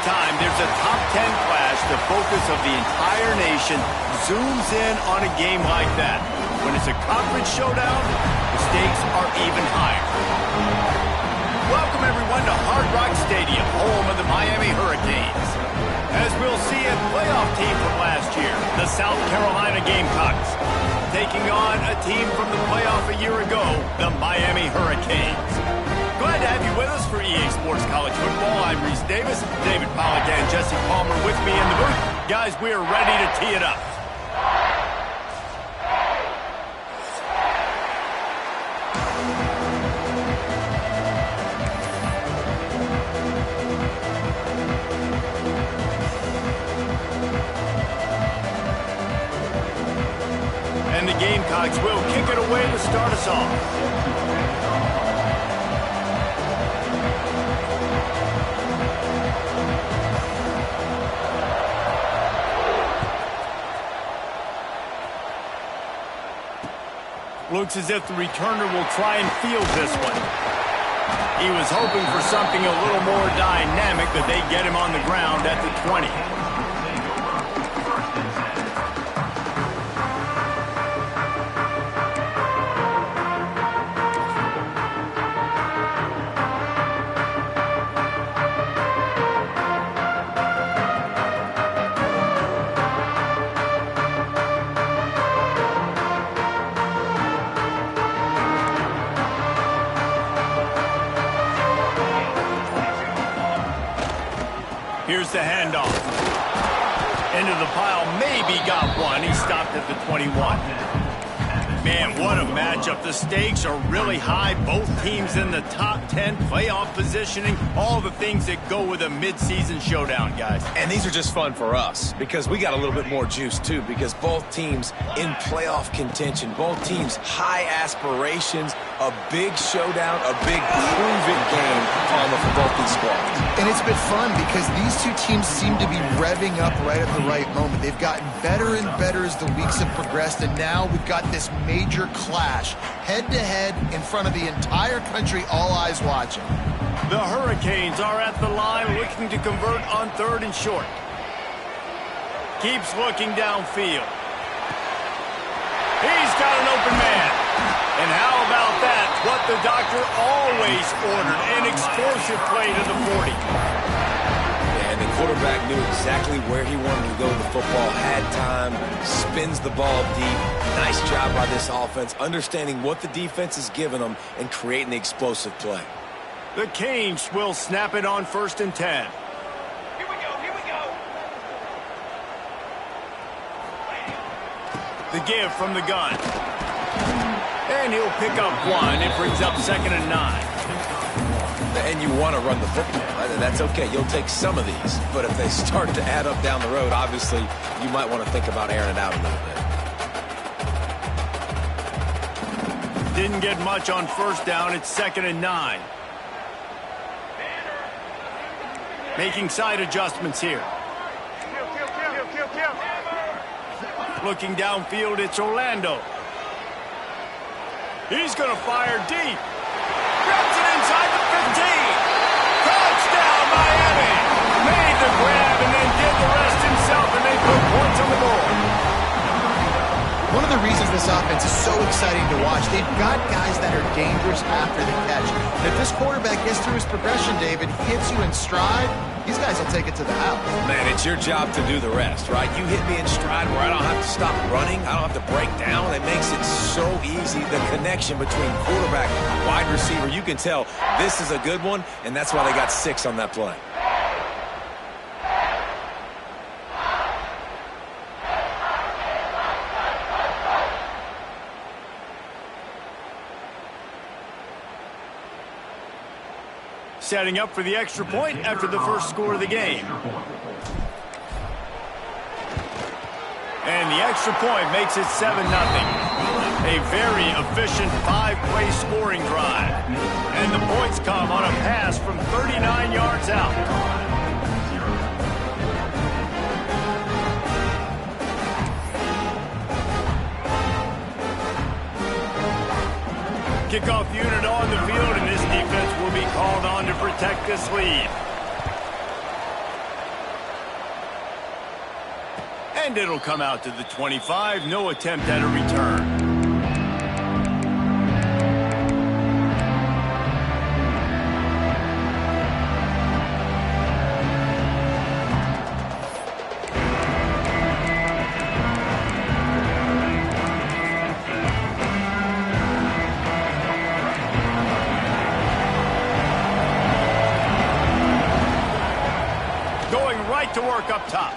time there's a top 10 clash, the focus of the entire nation zooms in on a game like that. When it's a conference showdown, the stakes are even higher. Welcome, everyone, to Hard Rock Stadium, home of the Miami Hurricanes. As we'll see, a playoff team from last year, the South Carolina Gamecocks, taking on a team from the playoff a year ago, the Miami Hurricanes. Glad to have you with us for EA Sports College Football. I'm Reese Davis, David Pollack and Jesse Palmer with me in the booth. Guys, we are ready to tee it up. And the Gamecocks will kick it away to start us off. Looks as if the returner will try and field this one. He was hoping for something a little more dynamic, but they get him on the ground at the 20. Here's the handoff. Into the pile, maybe got one. He stopped at the 21. Man, what a matchup. The stakes are really high. Both teams in the top 10, playoff positioning, all the things that go with a midseason showdown, guys. And these are just fun for us because we got a little bit more juice, too, because both teams in playoff contention, both teams high aspirations, a big showdown, a big prove-it game for both these squads. And it's been fun because these two teams seem to be revving up right at the right moment. They've gotten better and better as the weeks have progressed, and now we've got this major clash, head-to-head in front of the entire country, all eyes watching. The Hurricanes are at the line looking to convert on 3rd and short. Keeps looking downfield. He's got an open man. And how about that? What the doctor always ordered, an explosive play to the 40. And the quarterback knew exactly where he wanted to go with the football, had time, spins the ball deep. Nice job by this offense, understanding what the defense is giving them and creating the explosive play. The Canes will snap it on 1st and 10. Here we go. The give from the gun. And he'll pick up one. It brings up 2nd and 9. And you want to run the football. That's okay. You'll take some of these. But if they start to add up down the road, obviously, you might want to think about airing it out a little bit. Didn't get much on 1st down. It's 2nd and 9. Making side adjustments here. Looking downfield, it's Orlando. He's going to fire deep. Grabs it inside the 15. Touchdown, Miami. Made the grab and then did the rest himself, and they put points on the board. One of the reasons this offense is so exciting to watch, they've got guys that are dangerous after the catch. And if this quarterback gets through his progression, David, hits you in stride, these guys will take it to the house. Man, it's your job to do the rest, right? You hit me in stride where I don't have to stop running. I don't have to break down. It makes it so easy. The connection between quarterback and wide receiver, you can tell this is a good one, and that's why they got 6 on that play. Setting up for the extra point after the first score of the game. And the extra point makes it 7-0. A very efficient 5-play scoring drive. And the points come on a pass from 39 yards out. Kickoff unit on the field, and this defense will be called on to protect this lead. And it'll come out to the 25. No attempt at a return. To work up top.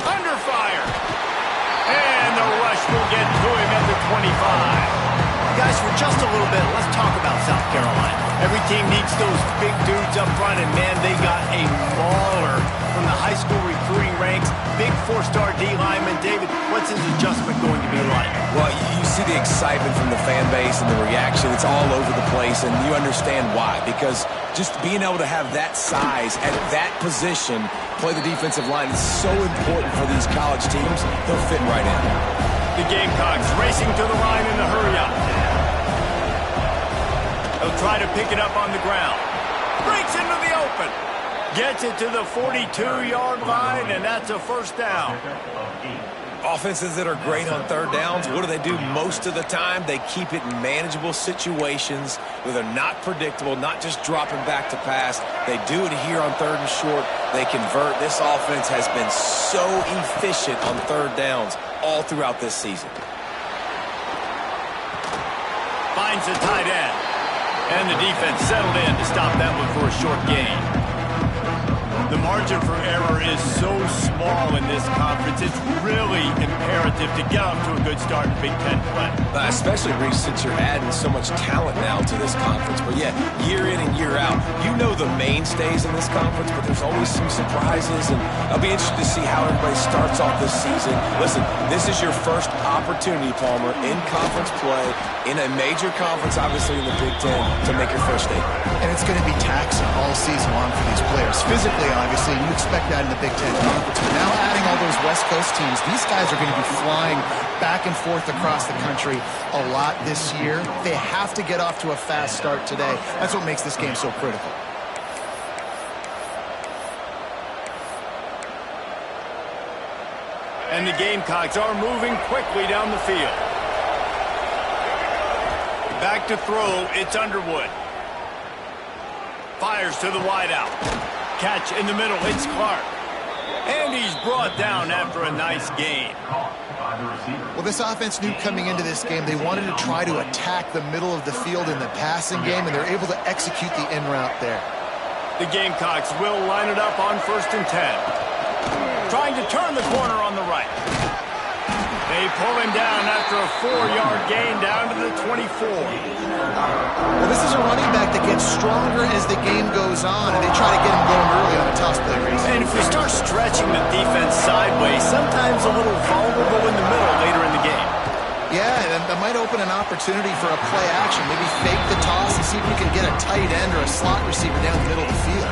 Under fire. And the rush will get to him at the 25. Guys, for just a little bit, let's talk about South Carolina. Every team needs those big dudes up front, and man, they got a mauler from the high school recruiting ranks. Big four-star D lineman. David, what's his adjustment going to be like? Well, you see the excitement from the fan base and the reaction. It's all over the place, and you understand why. Because just being able to have that size at that position, play the defensive line, is so important for these college teams. They'll fit right in. The Gamecocks racing to the line in the hurry-up. They'll try to pick it up on the ground. Breaks into the open. Gets it to the 42-yard line, and that's a first down. Offenses that are great on third downs, what do? Most of the time, they keep it in manageable situations where they're not predictable, not just dropping back to pass. They do it here on third and short. They convert. This offense has been so efficient on third downs all throughout this season. Finds a tight end. And the defense settled in to stop that one for a short gain. The margin for error is so small in this conference, it's really imperative to get off to a good start in Big Ten play. Especially, Reese, since you're adding so much talent now to this conference. But yeah, year in and year out, you know the mainstays in this conference, but there's always some surprises, and I'll be interested to see how everybody starts off this season. Listen, this is your first opportunity, Palmer, in conference play, in a major conference, obviously in the Big Ten, to make your first statement. And it's going to be taxing all season long for these players. Physically, obviously, you expect that in the Big Ten Conference. But now adding all those West Coast teams, these guys are going to be flying back and forth across the country a lot this year. They have to get off to a fast start today. That's what makes this game so critical. And the Gamecocks are moving quickly down the field. Back to throw, it's Underwood. Fires to the wideout. Catch in the middle, it's Clark. And he's brought down after a nice gain. Well, this offense knew coming into this game they wanted to try to attack the middle of the field in the passing game, and they're able to execute the in route there. The Gamecocks will line it up on 1st and 10. Trying to turn the corner on the right. They pull him down after a 4-yard gain down to the 24. Well, this is a running back that gets stronger as the game goes on, and they try to get him going early on a toss play race. And if we start stretching the defense sideways, sometimes a little vulnerable in the middle later in the game. Yeah, and that might open an opportunity for a play action. Maybe fake the toss and see if we can get a tight end or a slot receiver down the middle of the field.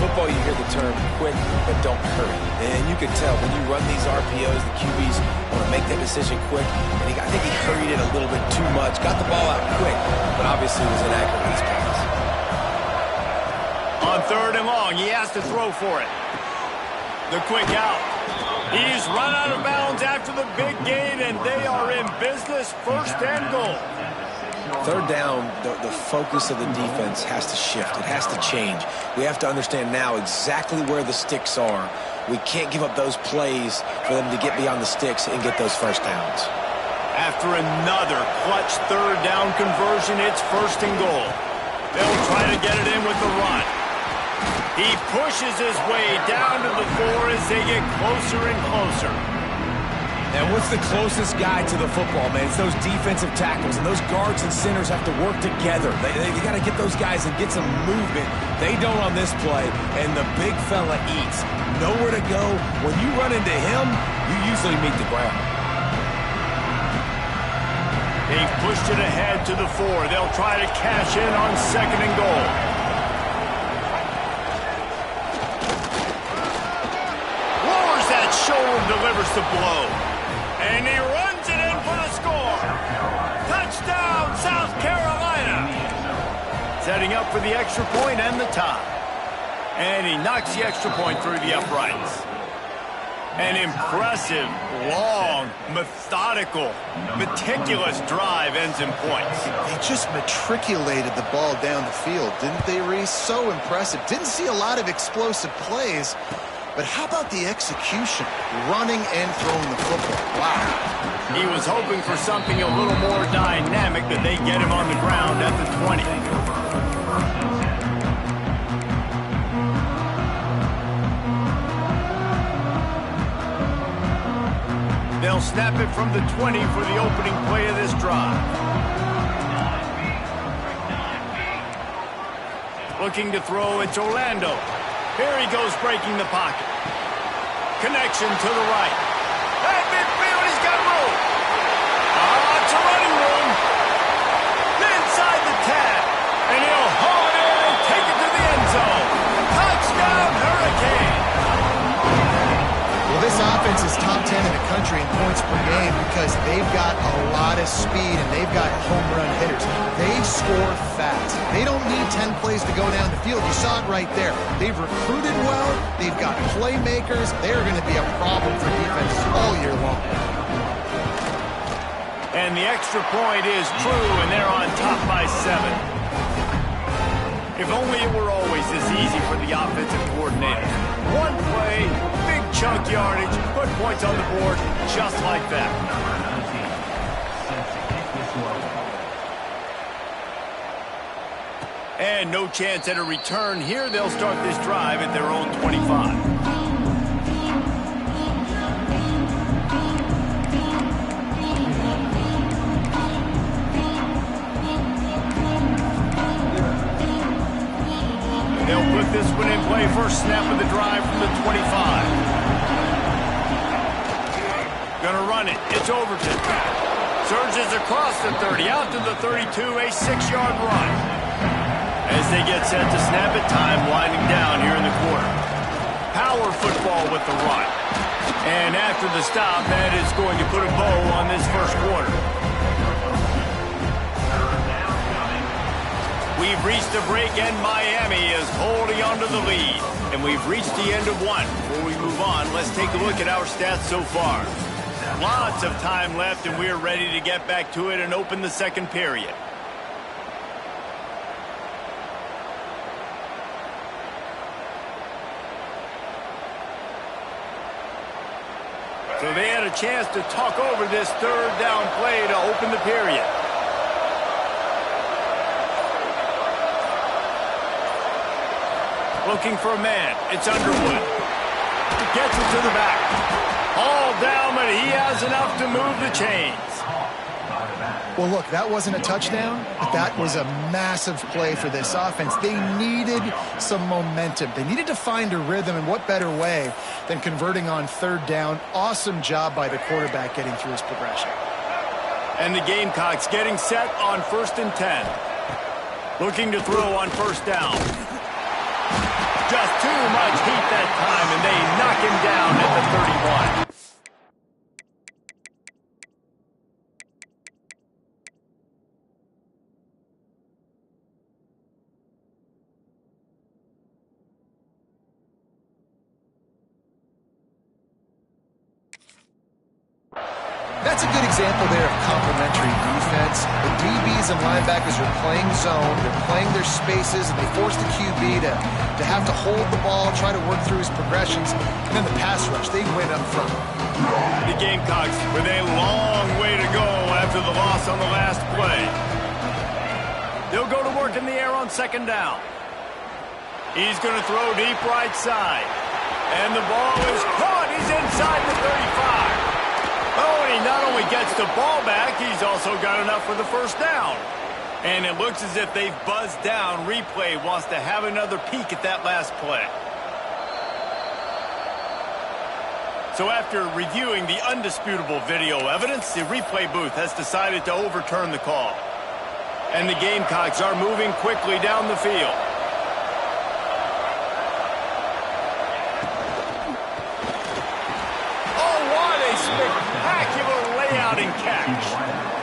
Football, you hear the term quick, but don't hurry. And you can tell when you run these RPOs, the QBs want to make that decision quick. And I think he hurried it a little bit too much. Got the ball out quick, but obviously was inaccurate in his pass. On 3rd and long, he has to throw for it. The quick out. He's run out of bounds after the big gain, and they are in business. 1st and goal. Third down, the focus of the defense has to shift. It has to change. We have to understand now exactly where the sticks are. We can't give up those plays for them to get beyond the sticks and get those first downs. After another clutch 3rd down conversion, it's 1st and goal. They'll try to get it in with the run. He pushes his way down to the 4 as they get closer and closer. And what's the closest guy to the football, man? It's those defensive tackles, and those guards and centers have to work together. They got to get those guys and get some movement. They don't on this play, and the big fella eats. Nowhere to go. When you run into him, you usually meet the ground. They've pushed it ahead to the 4. They'll try to cash in on 2nd and goal. Lowers that shoulder, delivers the blow. And he runs it in for the score. Touchdown, South Carolina. Setting up for the extra point and the tie. And he knocks the extra point through the uprights. An impressive, long, methodical, meticulous drive ends in points. They just matriculated the ball down the field, didn't they, Reese? So impressive. Didn't see a lot of explosive plays, but how about the execution? Running and throwing the football. Wow. He was hoping for something a little more dynamic, but they get him on the ground at the 20. They'll snap it from the 20 for the opening play of this drive. Looking to throw, it's Orlando. Here he goes breaking the pocket. Connection to the right. At midfield, he's got room. It's a running room. Inside the 10. And he'll haul it in and take it to the end zone. Touchdown, Hurricane. Well, this offense is top 10 in the country in points per game because they've got a lot of speed and they've got home run hitters. They score fast. They don't need 10 plays to go down the field. You saw it right there. They've recruited well. They've got playmakers. They're going to be a problem for defenses all year long. And the extra point is true, and they're on top by 7. If only it were always this easy for the offensive coordinator. One play, big chunk yardage, put points on the board just like that. And no chance at a return here. They'll start this drive at their own 25. They'll put this one in play. First snap of the drive from the 25. Gonna run it. It's Overton. Surges across the 30, out to the 32, a 6-yard run. As they get set to snap it, time winding down here in the quarter. Power football with the run. And after the stop, that is going to put a bow on this first quarter. We've reached a break, and Miami is holding on to the lead. And we've reached the end of one. Before we move on, let's take a look at our stats so far. Lots of time left, and we're ready to get back to it and open the second period. So they had a chance to talk over this third down play to open the period. Looking for a man. It's Underwood. Gets it to the back. All down, but he has enough to move the chains. Well, look, that wasn't a touchdown, but that was a massive play for this offense. They needed some momentum. They needed to find a rhythm, and what better way than converting on third down. Awesome job by the quarterback getting through his progression. And the Gamecocks getting set on 1st and 10. Looking to throw on first down. Just too much heat that time, and they knock him down at the 31. That's a good example there of complementary defense. The DBs and linebackers are playing zone, they're playing their spaces, and they force the QB to have to hold the ball, try to work through his progressions, and then the pass rush, they win up front. The Gamecocks with a long way to go after the loss on the last play. They'll go to work in the air on second down. He's going to throw deep right side. And the ball is caught. He's inside the 35. Oh, and he not only gets the ball back, he's also got enough for the first down. And it looks as if they've buzzed down. Replay wants to have another peek at that last play. So after reviewing the undisputable video evidence, the replay booth has decided to overturn the call. And the Gamecocks are moving quickly down the field. Spectacular layout and catch.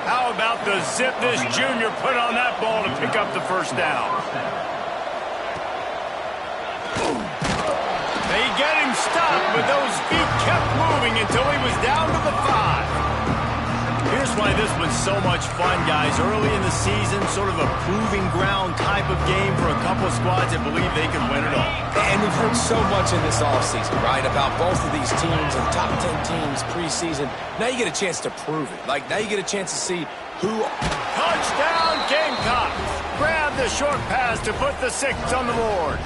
How about the zip this junior put on that ball to pick up the first down? They get him stop, but those feet kept moving until he was down to the 5. Here's why this was so much fun, guys. Early in the season, sort of a proving ground type of game for a couple of squads that believe they can win it all. And we've heard so much in this offseason, right, about both of these teams and top 10 teams preseason. Now you get a chance to prove it. Like, now you get a chance to see who... Touchdown, Gamecocks! Grab the short pass to put the 6 on the board.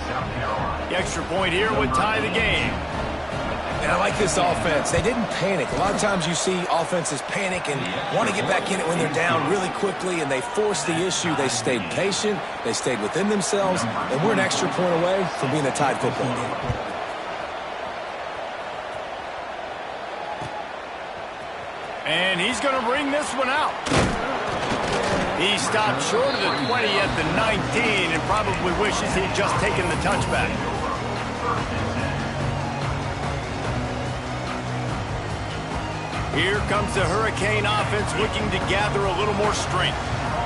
The extra point here would tie the game. And I like this offense. They didn't panic. A lot of times you see offenses panic and want to get back in it when they're down really quickly, and they forced the issue. They stayed patient. They stayed within themselves, and we're an extra point away from being a tied football game. And he's going to bring this one out. He stopped short of the 20 at the 19 and probably wishes he'd just taken the touchback. Here comes the Hurricane offense looking to gather a little more strength.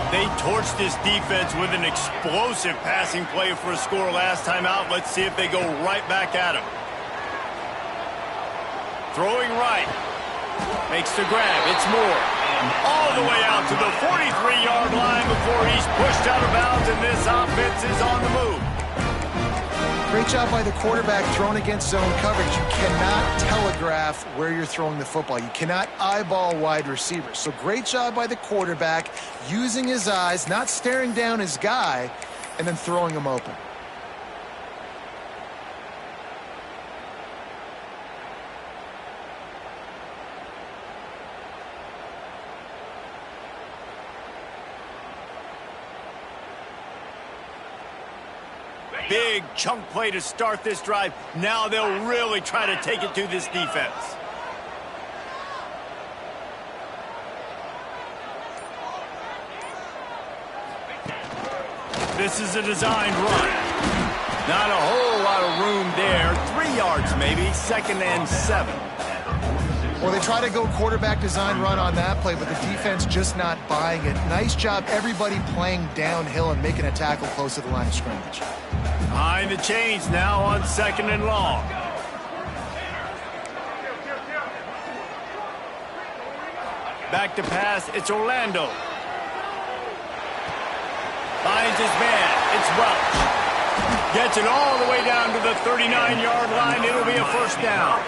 They torched this defense with an explosive passing play for a score last time out. Let's see if they go right back at him. Throwing right. Makes the grab. It's Moore. All the way out to the 43-yard line before he's pushed out of bounds, and this offense is on the move. Great job by the quarterback throwing against zone coverage. You cannot telegraph where you're throwing the football. You cannot eyeball wide receivers. So great job by the quarterback using his eyes, not staring down his guy, and then throwing him open. Big chunk play to start this drive. Now they'll really try to take it to this defense. This is a designed run. Not a whole lot of room there. 3 yards maybe. 2nd and 7. Well, they try to go quarterback design run on that play, but the defense just not buying it. Nice job, everybody playing downhill and making a tackle close to the line of scrimmage. Behind the chains now on 2nd and long. Back to pass, it's Orlando. Finds his man, it's Welch. Gets it all the way down to the 39-yard line. It'll be a first down.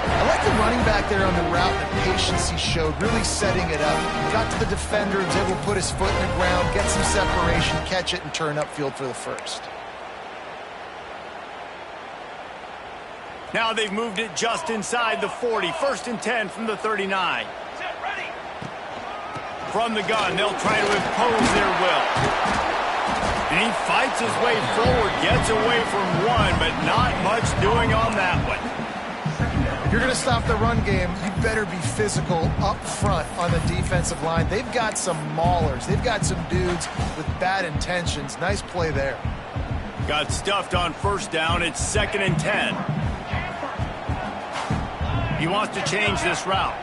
I like the running back there on the route, the patience he showed, really setting it up. Got to the defender, was able to put his foot in the ground, get some separation, catch it, and turn upfield for the first. Now they've moved it just inside the 40. 1st and 10 from the 39. From the gun, they'll try to impose their will. And he fights his way forward, gets away from one, but not much doing on that one. If you're going to stop the run game, you better be physical up front on the defensive line. They've got some maulers. They've got some dudes with bad intentions. Nice play there. Got stuffed on 1st down. It's 2nd and 10. He wants to change this route.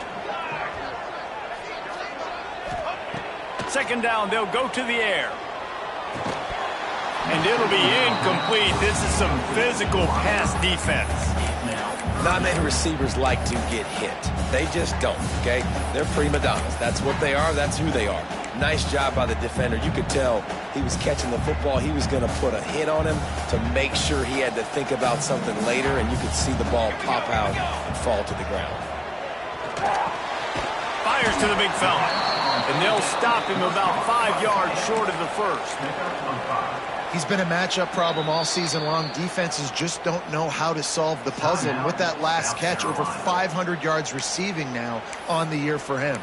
2nd down, they'll go to the air. And it'll be incomplete. This is some physical pass defense. Not many receivers like to get hit. They just don't, okay? They're prima donnas. That's what they are. That's who they are. Nice job by the defender. You could tell he was catching the football. He was going to put a hit on him to make sure he had to think about something later, and you could see the ball pop out and fall to the ground. Fires to the big fella. And they'll stop him about 5 yards short of the first. He's been a matchup problem all season long. Defenses just don't know how to solve the puzzle. And with that last catch, over 500 yards receiving now on the year for him.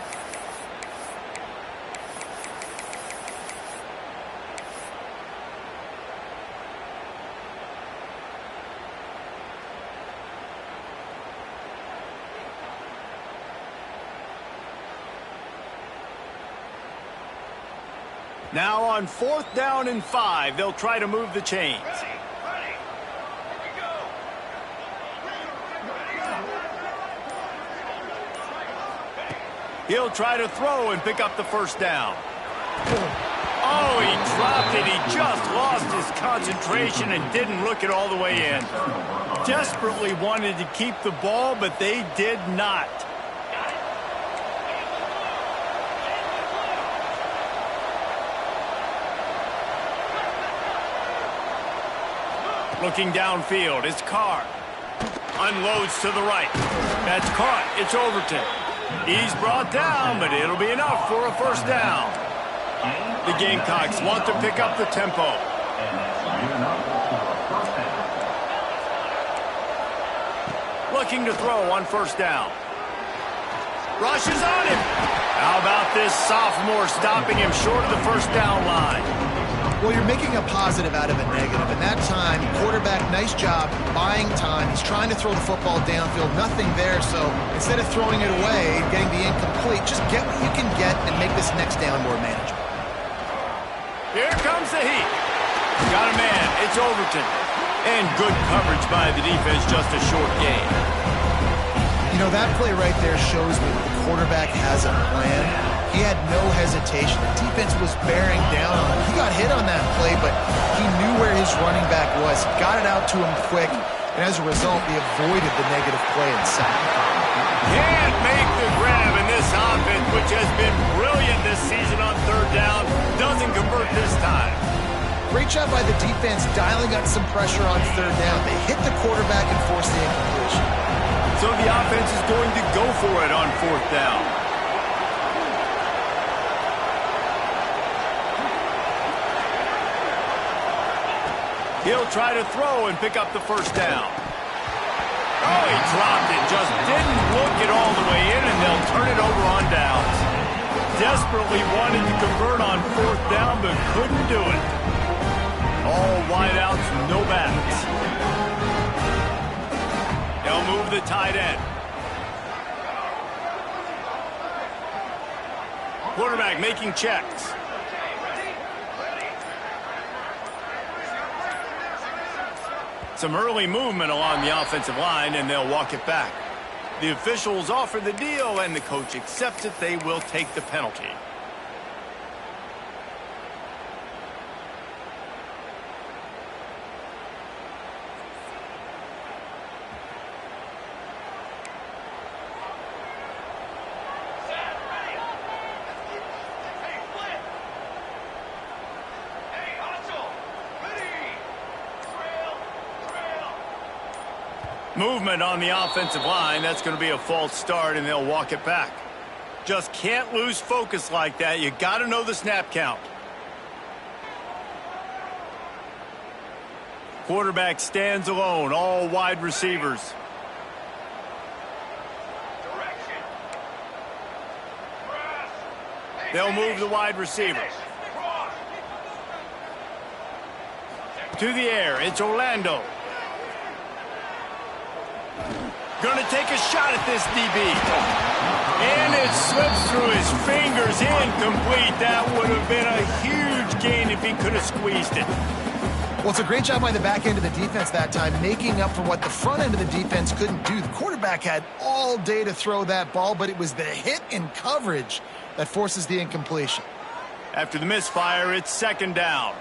Now on 4th down and 5, they'll try to move the chains. He'll try to throw and pick up the 1st down. Oh, he dropped it. He just lost his concentration and didn't look it all the way in. Desperately wanted to keep the ball, but they did not. Looking downfield, it's Carr. Unloads to the right. That's caught. It's Overton. He's brought down, but it'll be enough for a first down. The Gamecocks want to pick up the tempo. Looking to throw on first down. Rushes on him. How about this sophomore stopping him short of the first down line? Well, you're making a positive out of a negative, and that time, quarterback, nice job, buying time. He's trying to throw the football downfield, nothing there, so instead of throwing it away, getting the incomplete, just get what you can get and make this next down more manageable. Here comes the heat. Got a man, it's Overton. And good coverage by the defense, just a short gain. You know, that play right there shows me that the quarterback has a plan. He had no hesitation. The defense was bearing down on him. He got hit on that play, but he knew where his running back was. He got it out to him quick, and as a result, he avoided the negative play and sack. Can't make the grab, and this offense, which has been brilliant this season on third down, doesn't convert this time. Great job by the defense dialing up some pressure on third down. They hit the quarterback and forced the incompletion. So the offense is going to go for it on fourth down. He'll try to throw and pick up the first down. Oh, he dropped it. Just didn't look it all the way in, and they'll turn it over on downs. Desperately wanted to convert on fourth down, but couldn't do it. All wideouts, no backs. They'll move the tight end. Quarterback making checks. Some early movement along the offensive line, and they'll walk it back. The officials offer the deal, and the coach accepts it. They will take the penalty. Movement on the offensive line. That's going to be a false start, and they'll walk it back. Just can't lose focus like that. You got to know the snap count. Quarterback stands alone, all wide receivers. They'll move the wide receiver. To the air, it's Orlando. Going to take a shot at this DB. And it slips through his fingers, incomplete. That would have been a huge gain if he could have squeezed it. Well, it's a great job by the back end of the defense that time, making up for what the front end of the defense couldn't do. The quarterback had all day to throw that ball, but it was the hit in coverage that forces the incompletion. After the misfire, it's second down.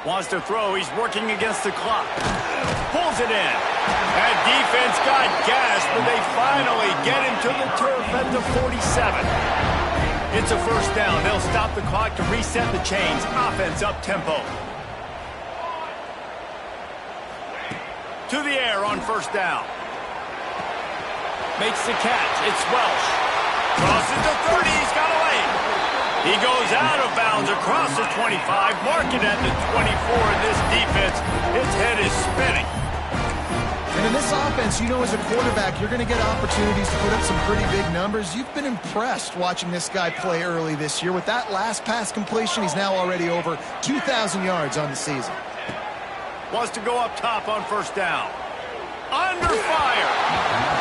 Wants to throw. He's working against the clock. Pulls it in. That defense got gas, but they finally get him to the turf at the 47. It's a first down. They'll stop the clock to reset the chains. Offense up tempo. To the air on first down. Makes the catch. It's Welsh. Crosses the 30. He's got away. He goes out of bounds across the 25, marking at the 24. In this defense, its head is spinning. And in this offense, you know, as a quarterback, you're going to get opportunities to put up some pretty big numbers. You've been impressed watching this guy play early this year. With that last pass completion, he's now already over 2,000 yards on the season. Wants to go up top on first down. Under fire.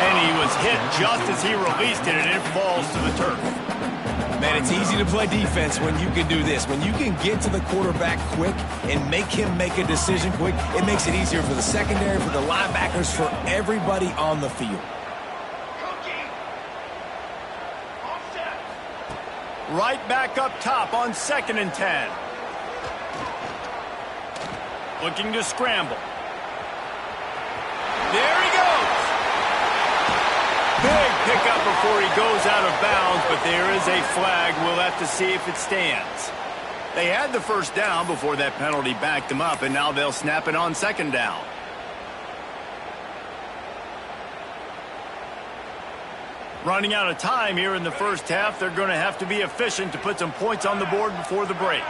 And he was hit just as he released it, and it falls to the turf. Man, it's easy to play defense when you can do this. When you can get to the quarterback quick and make him make a decision quick, it makes it easier for the secondary, for the linebackers, for everybody on the field. right back up top on 2nd and 10. Looking to scramble. There he goes. Big pickup before he goes out of bounds, but there is a flag. We'll have to see if it stands. They had the first down before that penalty backed them up, and now they'll snap it on 2nd down. Running out of time here in the first half. They're going to have to be efficient to put some points on the board before the break.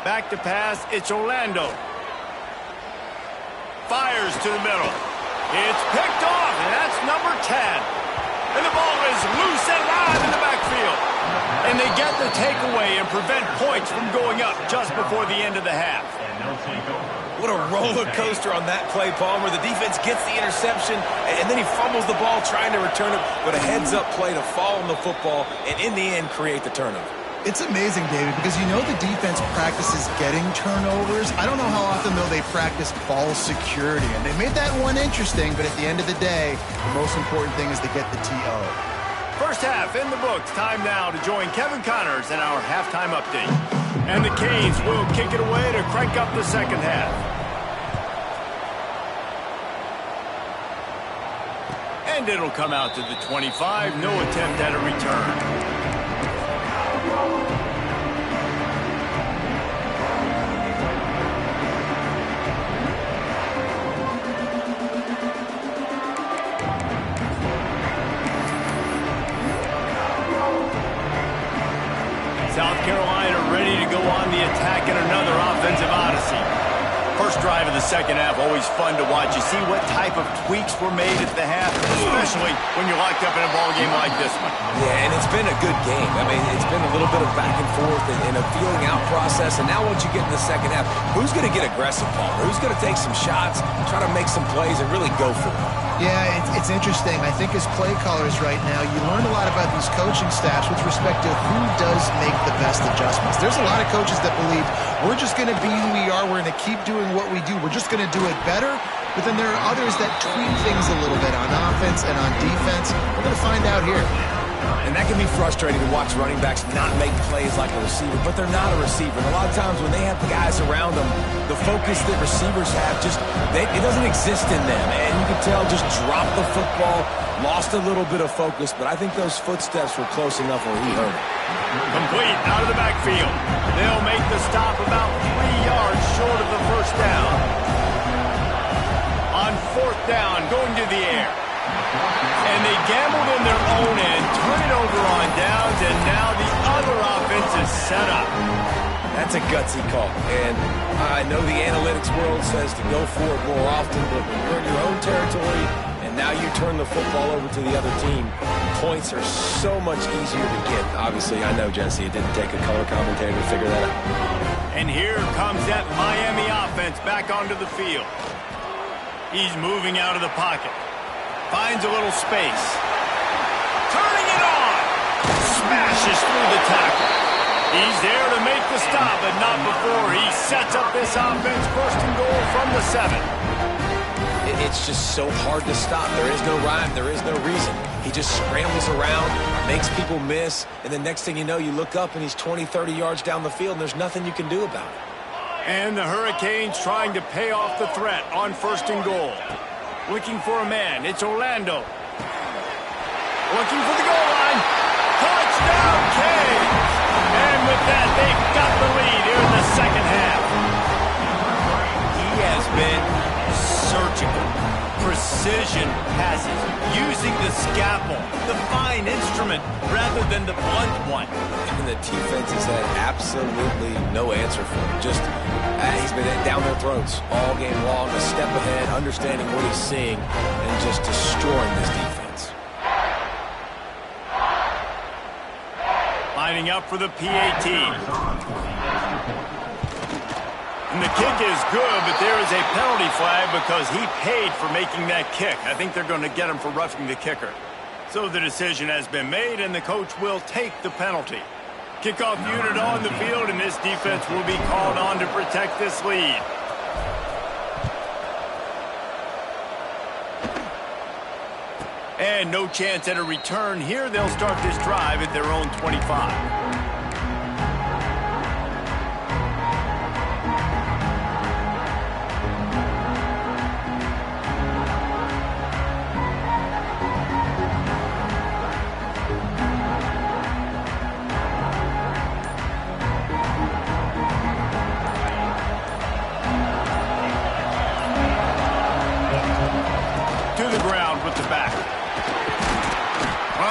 Back to pass, it's Orlando. Fires to the middle. It's picked off, and that's number 10. And the ball is loose and live in the backfield. And they get the takeaway and prevent points from going up just before the end of the half. What a roller coaster on that play, Palmer. The defense gets the interception, and then he fumbles the ball trying to return it, but a heads-up play to fall on the football and, in the end, create the turnover. It's amazing, David, because you know the defense practices getting turnovers. I don't know how often, though, they practice ball security. And they made that one interesting, but at the end of the day, the most important thing is to get the TO. First half in the books. Time now to join Kevin Connors in our halftime update. And the Canes will kick it away to crank up the second half. And it'll come out to the 25. No attempt at a return. South Carolina ready to go on the attack in another offensive odyssey. First drive of the second half, always fun to watch. You see what type of tweaks were made at the half, especially when you're locked up in a ball game like this one. Yeah, and it's been a good game. I mean, it's been a little bit of back and forth and a feeling out process. And now once you get in the second half, who's going to get aggressive, Palmer? Who's going to take some shots, try to make some plays, and really go for it? Yeah, it's interesting. I think as play callers right now, you learn a lot about these coaching staffs with respect to who does make the best adjustments. There's a lot of coaches that believe we're just going to be who we are. We're going to keep doing what we do. We're just going to do it better. But then there are others that tweak things a little bit on offense and on defense. We're going to find out here. And that can be frustrating to watch running backs not make plays like a receiver, but they're not a receiver. And a lot of times when they have guys around them, the focus that receivers have it doesn't exist in them. And you can tell just dropped the football, lost a little bit of focus, but I think those footsteps were close enough where he heard it. Complete out of the backfield. They'll make the stop about 3 yards short of the first down. On 4th down, going to the air. And they gambled in their own end, turn it over on downs, and now the other offense is set up. That's a gutsy call. And I know the analytics world says to go for it more often, but when you're in your own territory and now you turn the football over to the other team, points are so much easier to get. Obviously, I know, Jesse, it didn't take a color commentator to figure that out. And here comes that Miami offense back onto the field. He's moving out of the pocket. Finds a little space. Turning it on. Smashes through the tackle. He's there to make the stop, but not before he sets up this offense 1st and goal from the 7. It's just so hard to stop. There is no rhyme. There is no reason. He just scrambles around, makes people miss, and the next thing you know, you look up and he's 20, 30 yards down the field, and there's nothing you can do about it. And the Hurricanes trying to pay off the threat on 1st and goal. Looking for a man. It's Orlando. Looking for the goal line. Touchdown, Canes! And with that, they've got the lead here in the second half. He has been surgical. Precision passes. Using the scalpel, the fine instrument, rather than the blunt one. And the defense has had absolutely no answer for him. Just, he's been down their throats all game long, a step ahead, understanding what he's seeing, and just destroying this defense. Lining up for the PAT. And the kick is good, but there is a penalty flag because he paid for making that kick. I think they're going to get him for roughing the kicker. So the decision has been made, and the coach will take the penalty. Kickoff unit on the field, and this defense will be called on to protect this lead. And no chance at a return here. They'll start this drive at their own 25.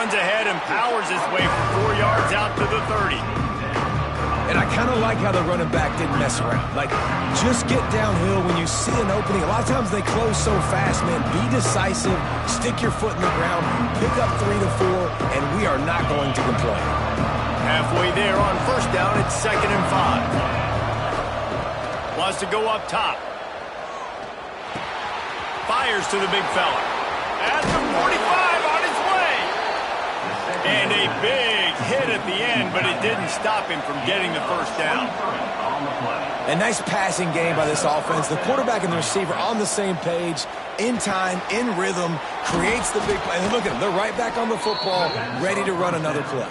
Ahead and powers his way for 4 yards out to the 30. And I kind of like how the running back didn't mess around. Like, just get downhill when you see an opening. A lot of times they close so fast, man. Be decisive, stick your foot in the ground, pick up 3 to 4, and we are not going to complain. Halfway there on first down, it's 2nd and 5. Wants to go up top. Fires to the big fella. At the 45 on his way. And a big hit at the end, but it didn't stop him from getting the first down. A nice passing game by this offense. The quarterback and the receiver on the same page, in time, in rhythm, creates the big play. And look at them. They're right back on the football, ready to run another play.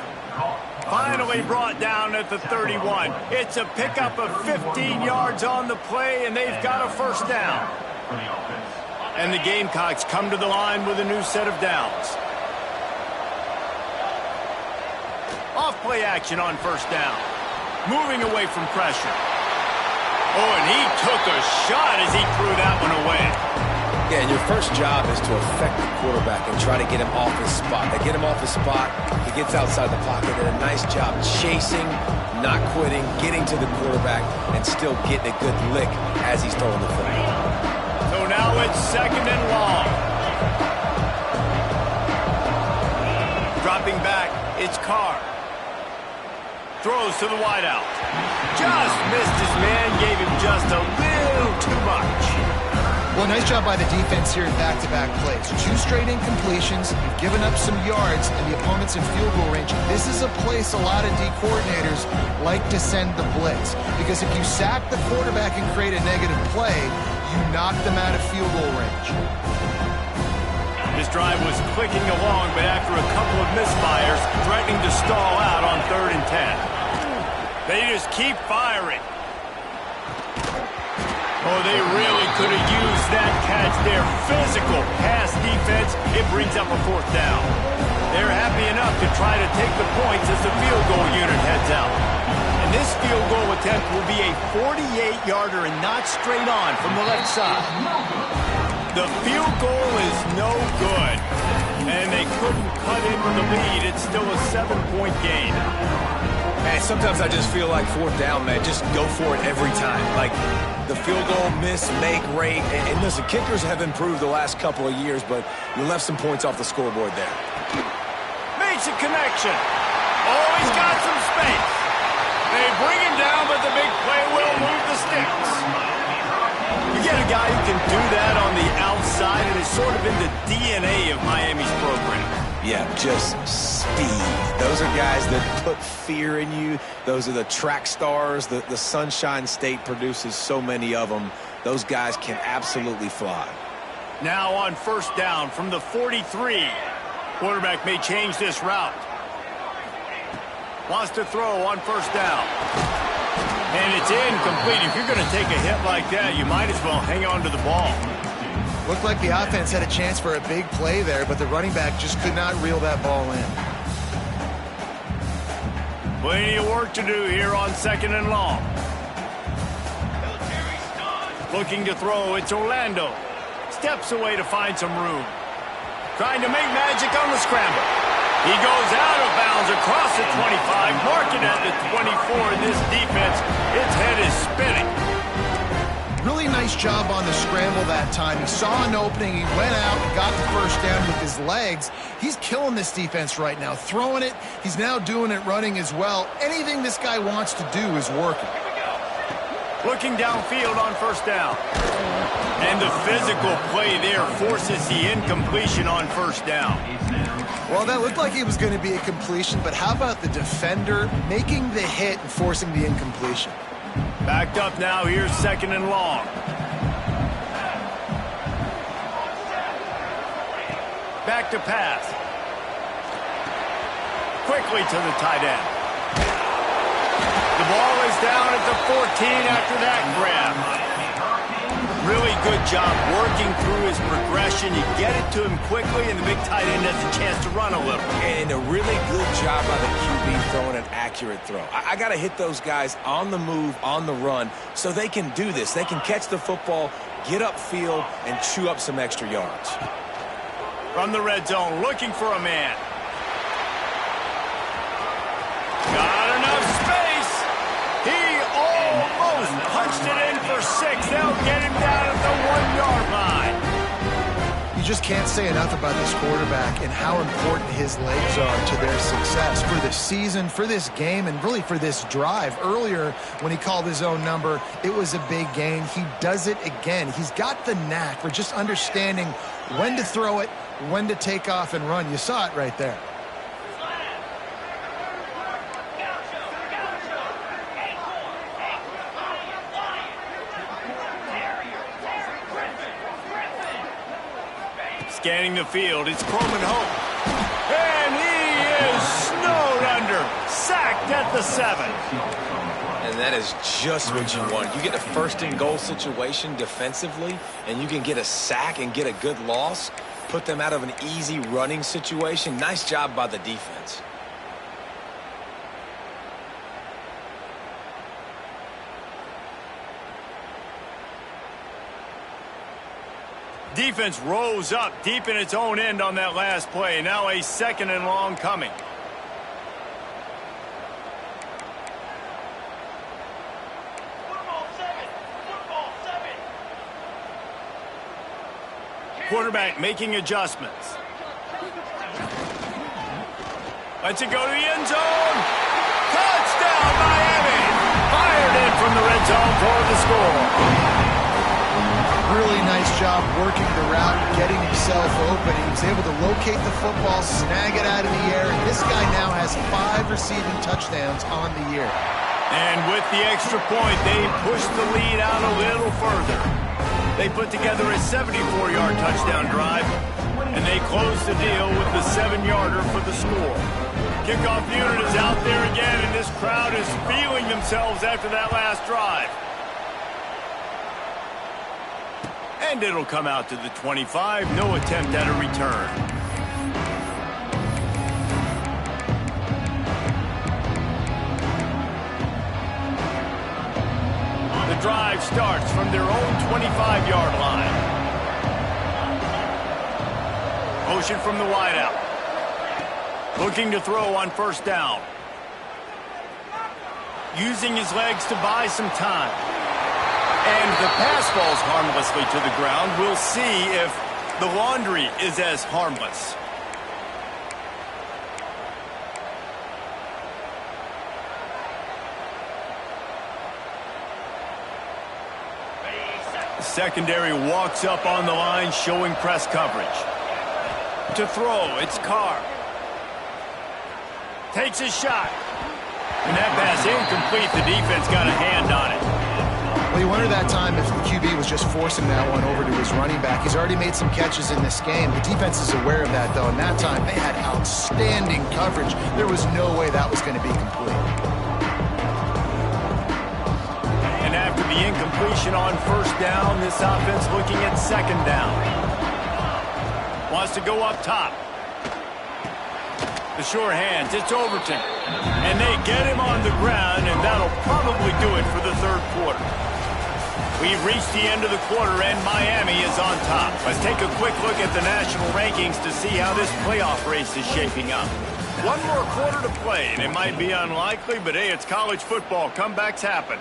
Finally brought down at the 31. It's a pickup of 15 yards on the play, and they've got a first down. And the Gamecocks come to the line with a new set of downs. Off-play action on first down. Moving away from pressure. Oh, and he took a shot as he threw that one away. Yeah, and your first job is to affect the quarterback and try to get him off his spot. They get him off his spot, he gets outside the pocket, and a nice job chasing, not quitting, getting to the quarterback, and still getting a good lick as he's throwing the football. So now it's 2nd and long. Dropping back, it's Carr. Throws to the wideout. Just missed his man, gave him just a little too much. Well, nice job by the defense here in back-to-back plays. 2 straight incompletions, you've given up some yards, and the opponent's in field goal range. This is a place a lot of D coordinators like to send the blitz, because if you sack the quarterback and create a negative play, you knock them out of field goal range. This drive was clicking along, but after a couple of misfires, threatening to stall out on 3rd and 10. They just keep firing. Oh, they really could have used that catch there. Physical pass defense. It brings up a 4th down. They're happy enough to try to take the points as the field goal unit heads out. And this field goal attempt will be a 48-yarder and not straight on from the left side. The field goal is no good, and they couldn't cut into the lead. It's still a 7-point gain. Man, sometimes I just feel like 4th down, man. Just go for it every time. Like, the field goal miss, make rate. And listen, kickers have improved the last couple of years, but you left some points off the scoreboard there. Makes a connection. Oh, he's got some space. They bring him down, but the big play will move the sticks. You get a guy who can do that on the outside, and it's sort of in the DNA of Miami's program. Yeah, just speed. Those are guys that put fear in you. Those are the track stars. The Sunshine State produces so many of them. Those guys can absolutely fly. Now on first down from the 43. Quarterback may change this route. Wants to throw on first down. And it's incomplete. If you're going to take a hit like that, you might as well hang on to the ball. Looked like the offense had a chance for a big play there, but the running back just could not reel that ball in. Plenty of work to do here on 2nd and long. Looking to throw, it's Orlando. Steps away to find some room. Trying to make magic on the scramble. He goes out of bounds across the 25, marking at the 24. This defense, its head is spinning. Really nice job on the scramble that time. He saw an opening, he went out and got the first down with his legs. He's killing this defense right now, throwing it. He's now doing it running as well. Anything this guy wants to do is working. Looking downfield on first down. And the physical play there forces the incompletion on first down. Well, that looked like it was going to be a completion, but how about the defender making the hit and forcing the incompletion? Backed up now, here's 2nd and long. back to pass. Quickly to the tight end. The ball is down at the 14 after that grab. Really good job working through his progression. You get it to him quickly, and the big tight end has a chance to run a little. And a really good job by the QB throwing an accurate throw. I got to hit those guys on the move, on the run, so they can do this. They can catch the football, get upfield, and chew up some extra yards. From the red zone, looking for a man. Got enough space. He almost punched it in for 6. They'll get him down at the 1-yard line. You just can't say enough about this quarterback and how important his legs are to their success for this season, for this game, and really for this drive. Earlier, when he called his own number, it was a big gain. He does it again. He's got the knack for just understanding when to throw it, when to take off and run. You saw it right there. Scanning the field, it's Coleman Hope. And he is snowed under. Sacked at the 7. And that is just what you want. You get a first-and-goal situation defensively, and you can get a sack and get a good loss, put them out of an easy running situation. Nice job by the defense. Defense rose up deep in its own end on that last play. Now a 2nd and long coming. Football 7. Quarterback making adjustments. Lets it go to the end zone. Touchdown, Miami! Fired in from the red zone for the score. Really nice job working the route, getting himself open. He was able to locate the football, snag it out of the air, and this guy now has 5 receiving touchdowns on the year. And with the extra point, they pushed the lead out a little further. They put together a 74-yard touchdown drive, and they closed the deal with the 7-yarder for the score. Kickoff unit is out there again, and this crowd is feeling themselves after that last drive. And it'll come out to the 25. No attempt at a return. The drive starts from their own 25-yard line. Motion from the wideout. Looking to throw on first down. Using his legs to buy some time. And the pass falls harmlessly to the ground. We'll see if the laundry is as harmless. The secondary walks up on the line, showing press coverage. To throw, it's Carr. Takes a shot. And that pass incomplete. The defense got a hand on it. Well, you wonder that time if the QB was just forcing that one over to his running back. He's already made some catches in this game. The defense is aware of that, though, and that time they had outstanding coverage. There was no way that was going to be complete. And after the incompletion on first down, this offense looking at 2nd down. Wants to go up top. The sure hands, it's Overton. And they get him on the ground, and that'll probably do it for the 3rd quarter. We've reached the end of the quarter, and Miami is on top. Let's take a quick look at the national rankings to see how this playoff race is shaping up. One more quarter to play, and it might be unlikely, but hey, it's college football. Comebacks happen.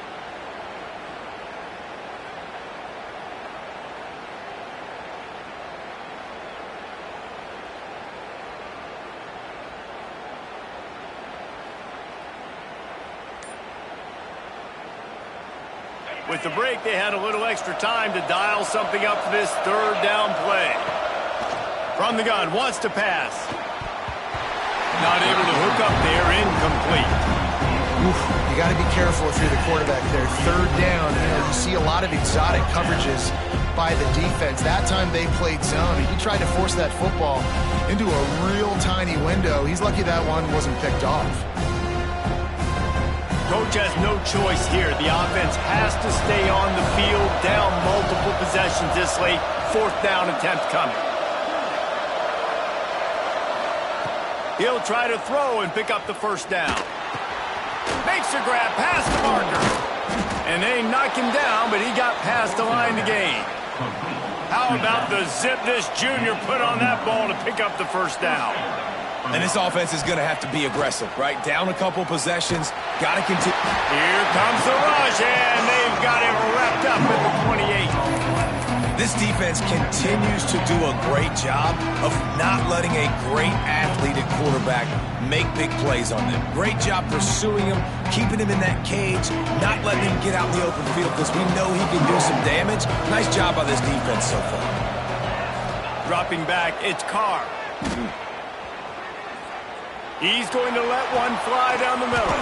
With the break, they had a little extra time to dial something up for this 3rd down play. From the gun, wants to pass. Not able to hook up there, incomplete. Oof, you got to be careful if you're the quarterback there. 3rd down, you see a lot of exotic coverages by the defense. That time they played zone. He tried to force that football into a real tiny window. He's lucky that one wasn't picked off. Coach has no choice here. The offense has to stay on the field, down multiple possessions this late. 4th down attempt coming. He'll try to throw and pick up the 1st down. Makes a grab past the marker. And they knock him down, but he got past the line to gain. How about the zip this junior put on that ball to pick up the 1st down? And this offense is going to have to be aggressive, right? Down a couple possessions, got to continue. Here comes the rush, and they've got him wrapped up at the 28. This defense continues to do a great job of not letting a great athlete at quarterback make big plays on them. Great job pursuing him, keeping him in that cage, not letting him get out in the open field because we know he can do some damage. Nice job by this defense so far. Dropping back, it's Carr. He's going to let one fly down the middle.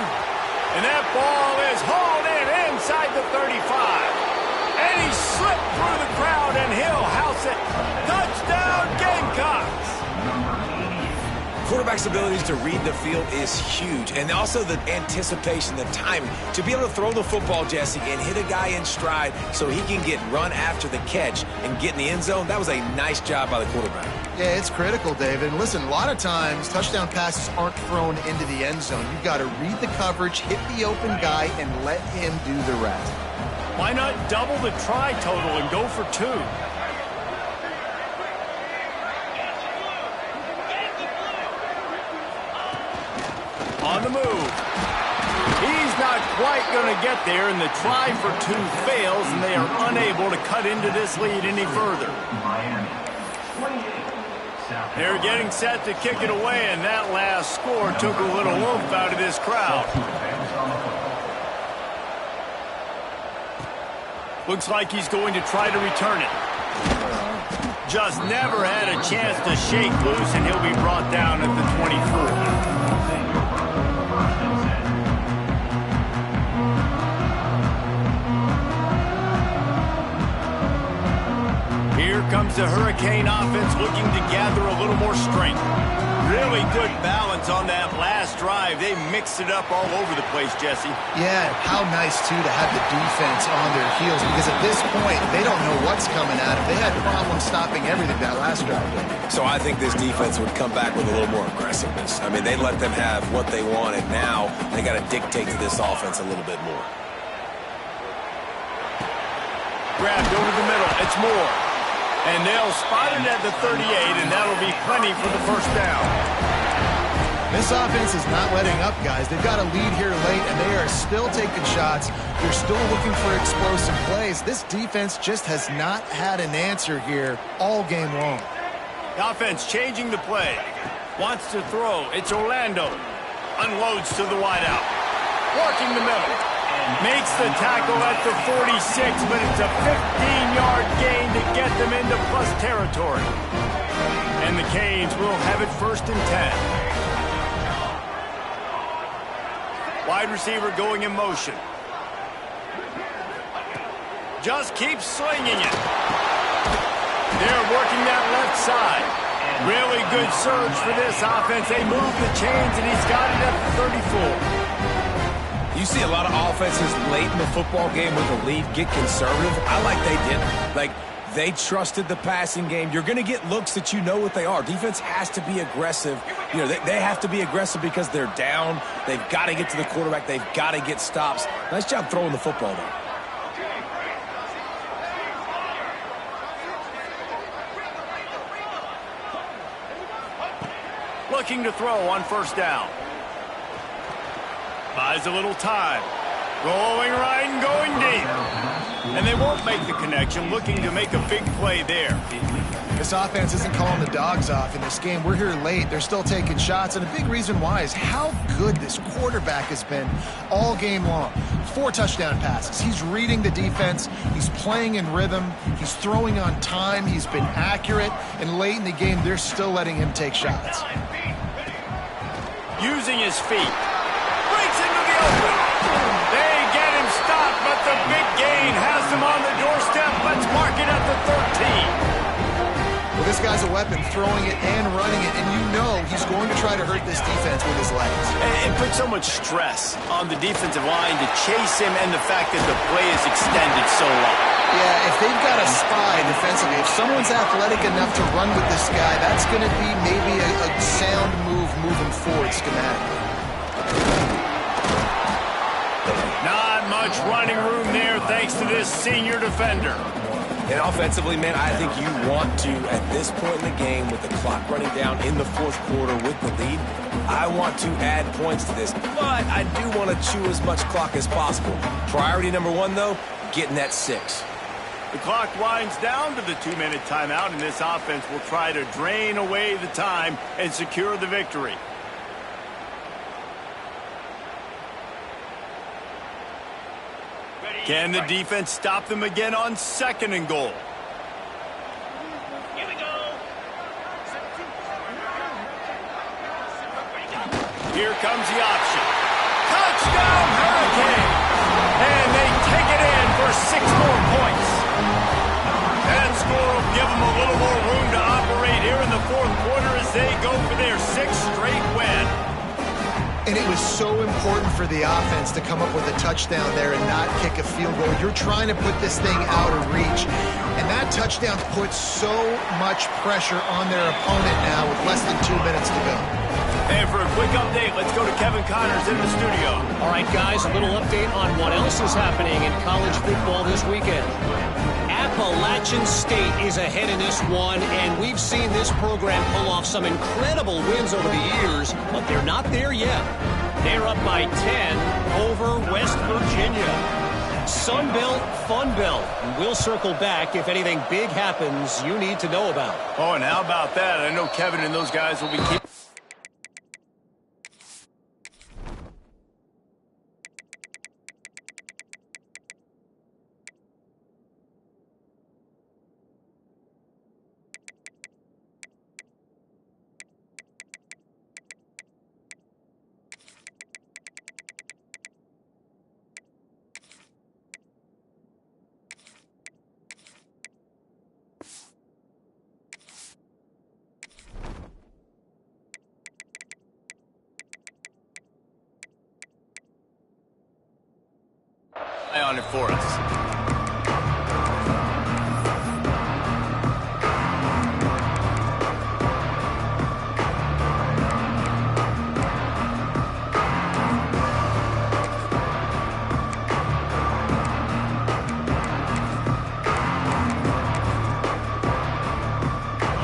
And that ball is hauled in inside the 35. And he slipped through the crowd, and he'll house it. Touchdown, Gamecocks! Quarterback's abilities to read the field is huge, and also the anticipation, the timing. To be able to throw the football, Jesse, and hit a guy in stride so he can get run after the catch and get in the end zone, that was a nice job by the quarterback. Yeah, it's critical, David. And listen, a lot of times, touchdown passes aren't thrown into the end zone. You've got to read the coverage, hit the open guy, and let him do the rest. Why not double the try total and go for 2? On the move. He's not quite going to get there, and the try for 2 fails, and they are unable to cut into this lead any further. They're getting set to kick it away, and that last score took a little oomph out of this crowd. Looks like he's going to try to return it. Just never had a chance to shake loose, and he'll be brought down at the 24. Here comes the Hurricane offense looking to gather a little more strength. Really good balance on that last drive. They mixed it up all over the place, Jesse. Yeah, how nice, too, to have the defense on their heels, because at this point, they don't know what's coming at them. They had problems stopping everything that last drive. So I think this defense would come back with a little more aggressiveness. I mean, they let them have what they wanted. Now they got to dictate to this offense a little bit more. Grabbed over the middle. It's Moore. And they'll spot it at the 38, and that'll be plenty for the 1st down. This offense is not letting up, guys. They've got a lead here late, and they are still taking shots. They're still looking for explosive plays. This defense just has not had an answer here all game long. The offense changing the play. Wants to throw. It's Orlando. Unloads to the wideout. Working the middle. Makes the tackle at the 46, but it's a 15-yard gain to get them into plus territory. And the Canes will have it 1st and 10. Wide receiver going in motion. Just keeps slinging it. They're working that left side. Really good surge for this offense. They move the chains, and he's got it at the 34. You see a lot of offenses late in the football game with a lead get conservative. I like they did. Like, they trusted the passing game. You're going to get looks that you know what they are. Defense has to be aggressive. You know, they have to be aggressive because they're down. They've got to get to the quarterback. They've got to get stops. Nice job throwing the football, though. Looking to throw on 1st down. Buys a little time. Rolling right and going deep. And they won't make the connection, looking to make a big play there. This offense isn't calling the dogs off in this game. We're here late. They're still taking shots, and a big reason why is how good this quarterback has been all game long. 4 touchdown passes. He's reading the defense. He's playing in rhythm. He's throwing on time. He's been accurate, and late in the game, they're still letting him take shots. Using his feet. Breaks into the open. They get him stopped but the big gain has them on the doorstep. Let's mark it at the 13. Well, this guy's a weapon, throwing it and running it, and you know he's going to try to hurt this defense with his legs. It puts so much stress on the defensive line to chase him and the fact that the play is extended so long. Yeah, if they've got a spy defensively, if someone's athletic enough to run with this guy, that's going to be maybe a sound move moving forward schematically. Not much running room there thanks to this senior defender. And offensively, man, I think you want to, at this point in the game, with the clock running down in the fourth quarter with the lead, I want to add points to this. But I do want to chew as much clock as possible. Priority number one, though, getting that 6. The clock winds down to the 2-minute timeout, and this offense will try to drain away the time and secure the victory. Can the defense stop them again on 2nd and goal? Here we go. Here comes the option. Touchdown, Hurricane! And they take it in for 6 more points. That score will give them a little more room to operate here in the fourth quarter as they go for their 6th straight win. And it was so important for the offense to come up with a touchdown there and not kick a field goal. You're trying to put this thing out of reach. And that touchdown puts so much pressure on their opponent now with less than 2 minutes to go. And for a quick update, let's go to Kevin Connors in the studio. All right, guys, a little update on what else is happening in college football this weekend. Appalachian State is ahead in this one, and we've seen this program pull off some incredible wins over the years, but they're not there yet. They're up by 10 over West Virginia. Sunbelt, Funbelt. We'll circle back if anything big happens you need to know about. Oh, and how about that? I know Kevin and those guys will be keeping... on it for us.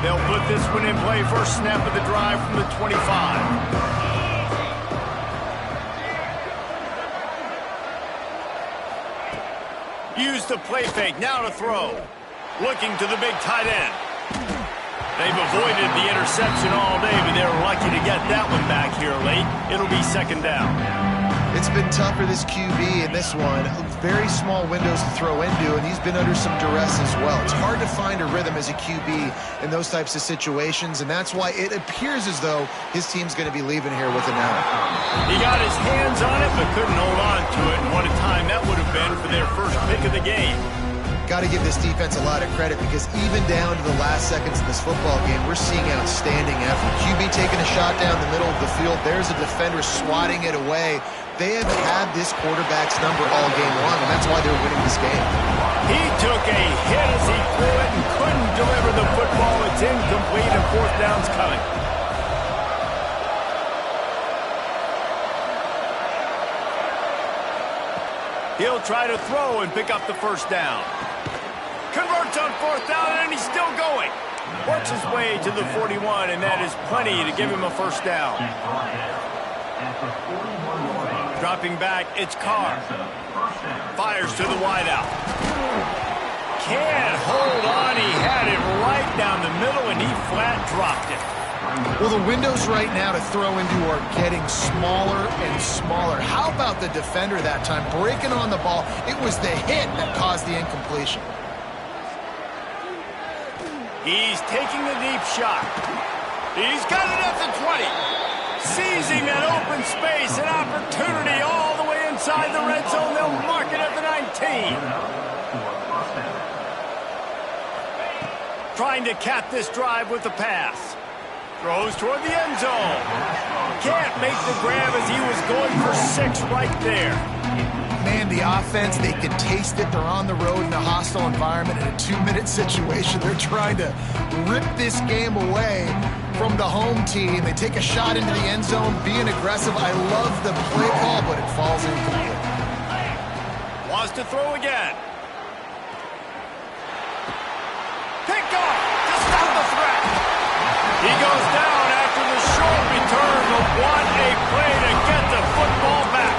They'll put this one in play. First snap of the drive from the 25. Use the play fake, now to throw. Looking to the big tight end. They've avoided the interception all day, but they're lucky to get that one back here late. It'll be 2nd down. It's been tough for this QB in this one. Very small windows to throw into, and he's been under some duress as well. It's hard to find a rhythm as a QB in those types of situations, and that's why it appears as though his team's going to be leaving here with an out. He got his hands on it, but couldn't hold on to it. And what a time that would have been for their first pick of the game. Got to give this defense a lot of credit because even down to the last seconds of this football game, we're seeing outstanding effort. QB taking a shot down the middle of the field. There's a defender swatting it away. They have had this quarterback's number all game long, and that's why they're winning this game. He took a hit as he threw it and couldn't deliver the football. It's incomplete, and 4th down's coming. He'll try to throw and pick up the 1st down. Converts on 4th down, and he's still going. Works his way to the 41, and that is plenty to give him a 1st down. Dropping back, it's Carr. Fires to the wideout. Can't hold on. He had it right down the middle, and he flat dropped it. Well, the windows right now to throw into are getting smaller and smaller. How about the defender that time breaking on the ball? It was the hit that caused the incompletion. He's taking the deep shot. He's got it at the 20. Seizing that open space, an opportunity all the way inside the red zone. They'll mark it at the 19. Trying to cap this drive with the pass. Throws toward the end zone. Can't make the grab as he was going for 6 right there. Man, the offense, they can taste it. They're on the road in a hostile environment in a 2-minute situation. They're trying to rip this game away from the home team. They take a shot into the end zone, being aggressive. I love the play call, but it falls incomplete. Wants to throw again. Pick off to stop the threat. He goes down after the short return, but what a play to get the football back.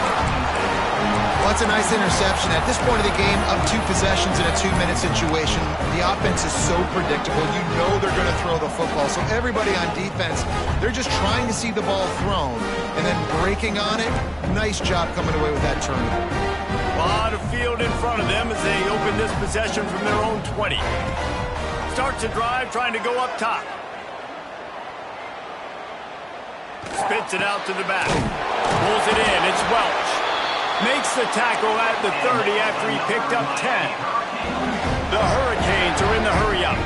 Well, that's a nice interception. At this point of the game, up 2 possessions in a 2-minute situation, the offense is so predictable. You know they're going to throw the football. So everybody on defense, they're just trying to see the ball thrown and then breaking on it. Nice job coming away with that turnover. A lot of field in front of them as they open this possession from their own 20. Starts a drive trying to go up top. Spits it out to the back. Pulls it in. It's Welch. Makes the tackle at the 30 after he picked up 10. The Hurricanes are in the hurry-up.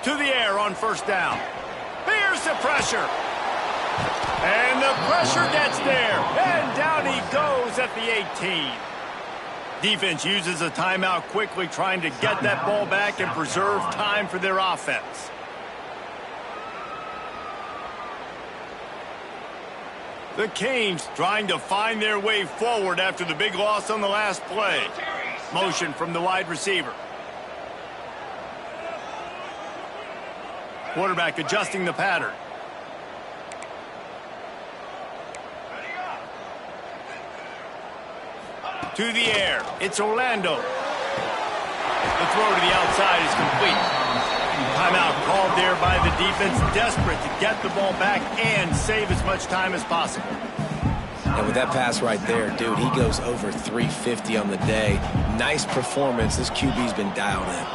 To the air on first down. Here's the pressure. And the pressure gets there. And down he goes at the 18. Defense uses a timeout quickly, trying to get that ball back and preserve time for their offense. The Canes trying to find their way forward after the big loss on the last play. Motion from the wide receiver. Quarterback adjusting the pattern. To the air. It's Orlando. The throw to the outside is complete. Timeout called there by the defense, desperate to get the ball back and save as much time as possible. And with that pass right there, dude, he goes over 350 on the day. Nice performance. This QB's been dialed in.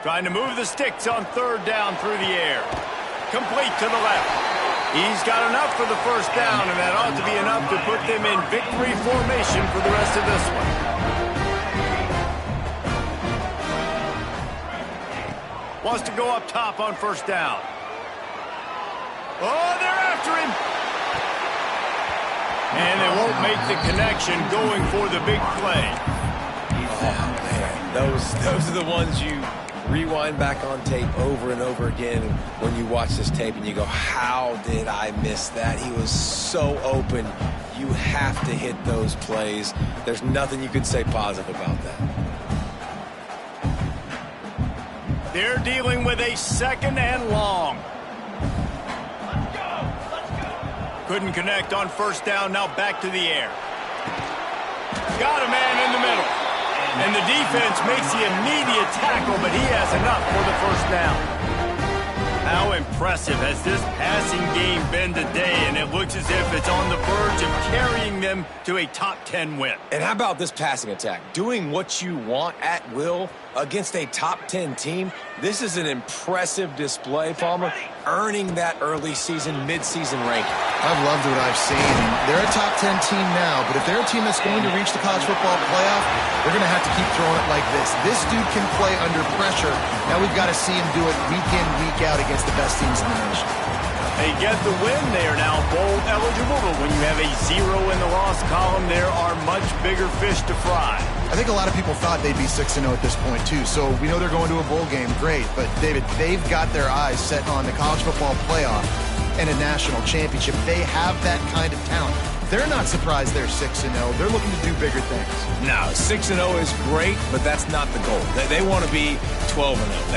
Trying to move the sticks on third down through the air. Complete to the left. He's got enough for the first down, and that ought to be enough to put them in victory formation for the rest of this one. Wants to go up top on first down. Oh, they're after him. And they won't make the connection going for the big play. Oh, man. Those are the ones you rewind back on tape over and over again when you watch this tape and you go, how did I miss that? He was so open. You have to hit those plays. There's nothing you can say positive about that. They're dealing with a 2nd and long. Couldn't connect on first down. Now back to the air. Got a man in the middle. And the defense makes the immediate tackle, but he has enough for the first down. How impressive has this passing game been today, and it looks as if it's on the verge of carrying them to a top 10 win. And how about this passing attack? Doing what you want at will against a top 10 team. This is an impressive display, Palmer, earning that early season, mid-season ranking. I've loved what I've seen. They're a top 10 team now, but if they're a team that's going to reach the college football playoff, they're going to have to keep throwing it like this. This dude can play under pressure. Now we've got to see him do it week in, week out against the best teams in the nation. They get the win. They are now bowl eligible, but when you have a 0 in the loss column, there are much bigger fish to fry. I think a lot of people thought they'd be 6-0 at this point, too. So we know they're going to a bowl game. Great. But, David, they've got their eyes set on the college football playoff and a national championship. They have that kind of talent. They're not surprised they're 6-0. They're looking to do bigger things. No, 6-0 is great, but that's not the goal. They want to be 12-0.